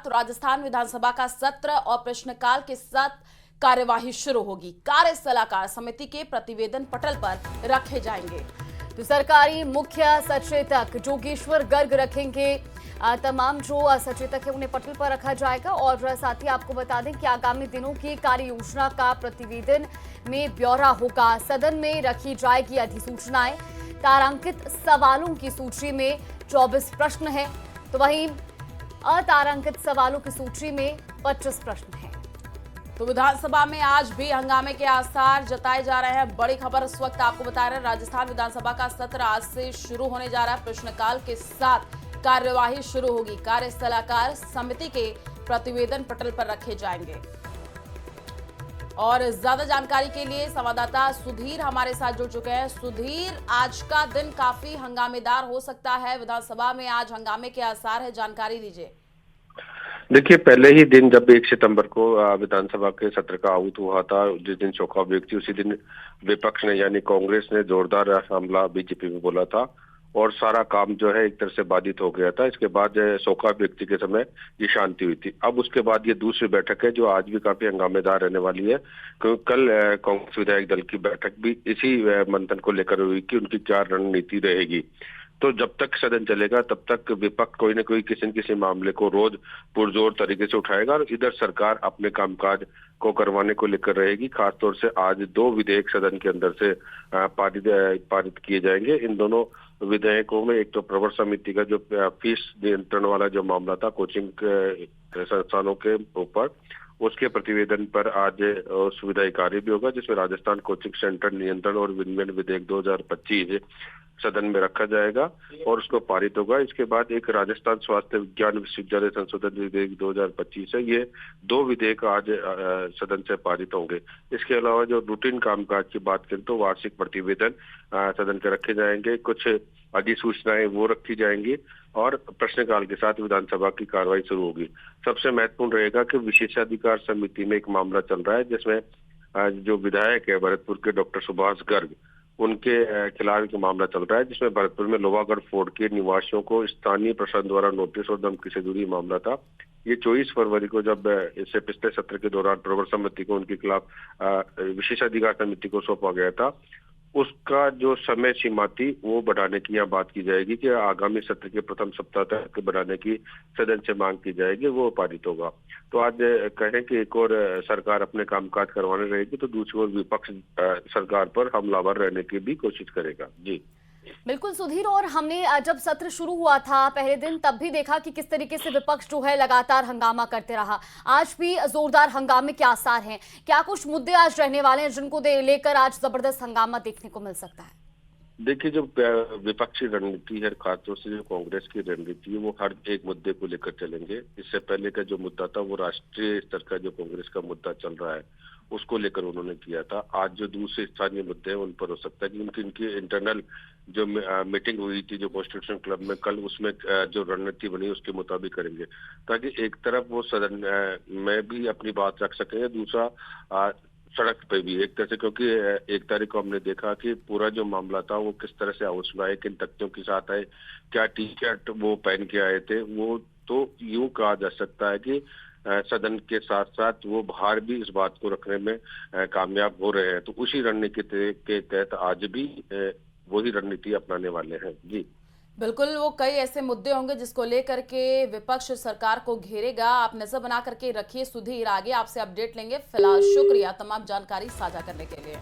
साथ राजस्थान विधानसभा का सत्र और प्रश्नकाल के साथ कार्यवाही शुरू होगी। कार्य सलाहकार समिति के प्रतिवेदन पटल पर रखे जाएंगे। तो सरकारी मुख्य सचेतक जोगेश्वर गर्ग रखेंगे। तमाम जो सचेतक है उन्हें पटल पर रखा जाएगा। और साथ ही आपको बता दें कि आगामी दिनों की कार्य योजना का प्रतिवेदन में ब्यौरा होगा। सदन में रखी जाएगी अधिसूचनाएं। तारांकित सवालों की सूची में 24 प्रश्न हैं, तो वहीं अतारांकित सवालों की सूची में 25 प्रश्न हैं। तो विधानसभा में आज भी हंगामे के आसार जताए जा रहे हैं। बड़ी खबर इस वक्त आपको बता रहे हैं, राजस्थान विधानसभा का सत्र आज से शुरू होने जा रहा है। प्रश्नकाल के साथ कार्यवाही शुरू होगी। कार्य सलाहकार समिति के प्रतिवेदन पटल पर रखे जाएंगे। और ज्यादा जानकारी के लिए संवाददाता सुधीर हमारे साथ जुड़ चुके हैं। सुधीर, आज का दिन काफी हंगामेदार हो सकता है। विधानसभा में आज हंगामे के आसार है, जानकारी दीजिए। देखिए, पहले ही दिन जब 1 सितंबर को विधानसभा के सत्र का आहूत हुआ था, जिस दिन शोका व्यक्ति, उसी दिन विपक्ष ने यानी कांग्रेस ने जोरदार हमला बीजेपी में बोला था और सारा काम जो है एक तरह से बाधित हो गया था। इसके बाद शोका व्यक्ति के समय ये शांति हुई थी। अब उसके बाद ये दूसरी बैठक है जो आज भी काफी हंगामेदार रहने वाली है, क्योंकि कल कांग्रेस विधायक दल की बैठक भी इसी मंथन को लेकर हुई कि उनकी क्या रणनीति रहेगी। तो जब तक सदन चलेगा तब तक विपक्ष कोई न कोई किसी न किसी मामले को रोज पुरजोर तरीके से उठाएगा और इधर सरकार अपने कामकाज को करवाने को लेकर रहेगी। खासतौर से आज 2 विधेयक सदन के अंदर से पारित किए जाएंगे। इन दोनों विधेयकों में एक तो प्रवर समिति का जो फीस नियंत्रण वाला जो मामला था कोचिंग संस्थानों के ऊपर, उसके प्रतिवेदन पर आज सुविधाई कार्य भी होगा, जिसमें राजस्थान कोचिंग सेंटर नियंत्रण और विनियमन विधेयक 2025 सदन में रखा जाएगा और उसको पारित होगा। इसके बाद एक राजस्थान स्वास्थ्य विज्ञान विश्वविद्यालय संशोधन विधेयक 2025 है। ये 2 विधेयक आज सदन से पारित होंगे। इसके अलावा जो रूटीन कामकाज की बात करें तो वार्षिक प्रतिवेदन सदन के रखे जाएंगे, कुछ अधिसूचनाएं वो रखी जाएंगी और प्रश्नकाल के साथ विधानसभा की कार्रवाई शुरू होगी। सबसे महत्वपूर्ण रहेगा कि विशेषाधिकार समिति में एक मामला चल रहा है, जिसमें जो विधायक है भरतपुर के डॉक्टर सुभाष गर्ग, उनके खिलाफ एक मामला चल रहा है, जिसमें भरतपुर में लोहागढ़ फोर्ट के निवासियों को स्थानीय प्रशासन द्वारा नोटिस और धमकी से जुड़ी मामला था। ये 24 फरवरी को जब इससे पिछले सत्र के दौरान प्रवर समिति को उनके खिलाफ विशेषाधिकार समिति को सौंपा गया था, उसका जो समय सीमा थी वो बढ़ाने की यहाँ बात की जाएगी कि आगामी सत्र के प्रथम सप्ताह तक बढ़ाने की सदन से मांग की जाएगी, वो पारित होगा। तो आज कहें कि एक और सरकार अपने कामकाज करवाने रहेगी तो दूसरी ओर विपक्ष सरकार पर हमलावर रहने की भी कोशिश करेगा। जी बिल्कुल सुधीर, और हमने जब सत्र शुरू हुआ था पहले दिन तब भी देखा कि किस तरीके से विपक्ष जो है लगातार हंगामा करते रहा। आज भी जोरदार हंगामे के आसार हैं। क्या कुछ मुद्दे आज रहने वाले हैं जिनको लेकर आज जबरदस्त हंगामा देखने को मिल सकता है? देखिए, जो विपक्षी रणनीति है, खासतौर से जो कांग्रेस की रणनीति है, वो हर एक मुद्दे को लेकर चलेंगे। इससे पहले का जो मुद्दा था वो राष्ट्रीय स्तर का जो कांग्रेस का मुद्दा चल रहा है उसको लेकर उन्होंने किया था। आज जो दूसरे स्थानीय मुद्दे हैं उन पर हो सकता है कि उनकी इंटरनल जो मीटिंग हुई थी जो कॉन्स्टिट्यूशन क्लब में कल, उसमें जो रणनीति बनी उसके मुताबिक करेंगे, ताकि एक तरफ वो सदन में भी अपनी बात रख सकेंगे, दूसरा सड़क पे भी एक तरह से, क्योंकि 1 तारीख को हमने देखा कि पूरा जो मामला था वो किस तरह से हाउस में आए, किन तथ्यों के साथ आए, क्या टी शर्ट वो पहन के आए थे, वो तो यूं कहा जा सकता है कि सदन के साथ साथ वो बाहर भी इस बात को रखने में कामयाब हो रहे हैं। तो उसी रणनीति के तहत आज भी वही रणनीति अपनाने वाले हैं। जी बिल्कुल, वो कई ऐसे मुद्दे होंगे जिसको लेकर के विपक्ष सरकार को घेरेगा। आप नजर बना करके रखिए सुधीर, आगे आपसे अपडेट लेंगे। फिलहाल शुक्रिया तमाम जानकारी साझा करने के लिए।